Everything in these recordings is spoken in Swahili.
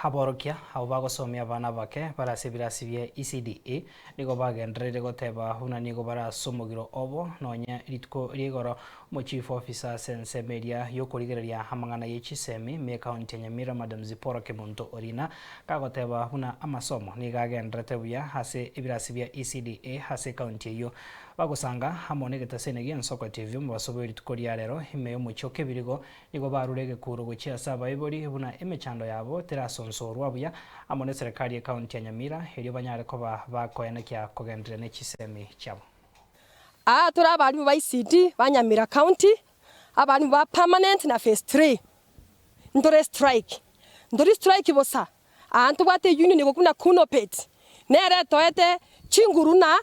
haborokia abo bagosomia abana bake barasibirasibie Ecde nigo bagenderere goteba huna nigo barasomogiro obo nonya ritko rigoro mo chief officer sense media yokorigereria hamangana yechisemi me county Nyamira Madam Zipora Kemonto Orina kagoteba huna amasomo nigagenderete buya hase ibirasibia Ecde hase county yo bagosanga hamone getasenegi nsoko TV mu basoberi tukoria rero imeyo muchoke birigo nigo barurege kuro gochia saba ibori buna emechando yabo terasonsorwa buya amone serikali ya county ya Nyamira helio banyare ko bakoyana kya kogendere nechisemi cyabo turi abarimu ba Ecde ba Nyamira county abarimu ba permanent na phase 3 ndore strike bosa antu bate union go kuna kuno pet nere toete chinguruna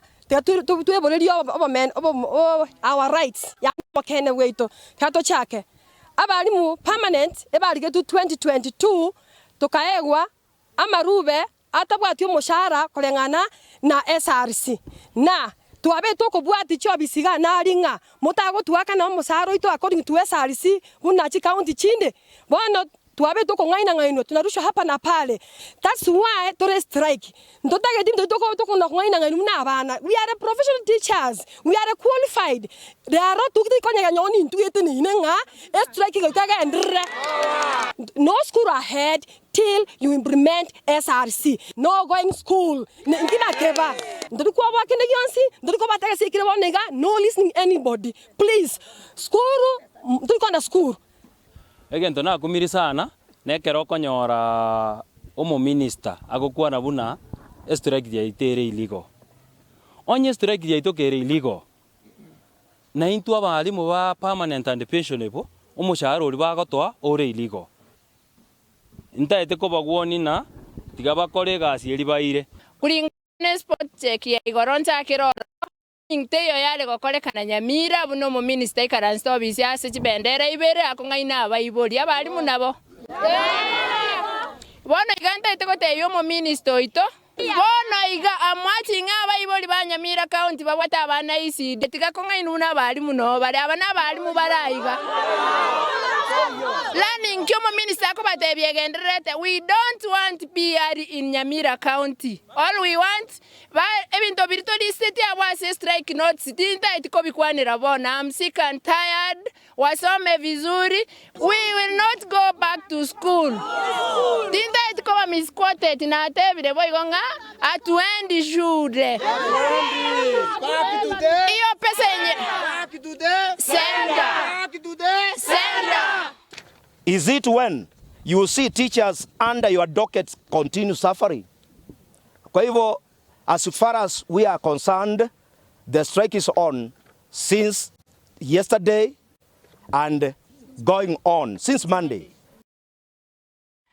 our rights ya bakene weito kato chake abarimu permanent ebarige tu 2022 tukaegwa amarube atabwati umushara kolengana na SRC na tuabe tokobwati cyo bisiga naringa mutago tuaka na umusaro ito according to SRC bunachi county chinde bono tuabe toko ngaino tunarusha hapa na pale. That's why to strike ndotage dim toko na ngaino na abana. We are professional teachers, we are qualified. There are tukiti konya nyoni ntuete ni nga strike kaga ndre no school ahead till you implement SRC. No going school ngina keba ndiko wakene yonsi ndiko bataka sikire bonega no listening anybody please school ndiko na school egento na kumiri sana nekero konyora omo minister agokwana buna strike ya itere iligo onye strike ya itokere iligo na intu abalimu ba permanent and pensionable umushahara uri bagotwa ore iligo ntaete ko bagwoni na tigaba kore gasi eri baire kuringane sport check ya igoronta kiroro Inteyo yale gokorekana Nyamira buno mu minister ikaransto obisi ase chibendera ibere akongaina abaibori abalimu nabo bono iganta itegoteyo mu minister ito bono iga amwachi nga abaibori ba Nyamira county babwata abana Ecde tigakongaina una abalimu no bari abana abalimu baraiga learning kyomo minister ko batebyegenderete we don't want PR in Nyamira county all we want ebinto birito city abase strike not sitinta itiko bikwanira bona I'm sick and tired wasome vizuri we will not go back to school tinta itiko ba misquoted na atebire boigonga atuendi shure iyo pesa yenye senda. Is it when you see teachers under your dockets continue suffering? Kwa hivyo, as far as we are concerned, the strike is on since yesterday and going on since Monday.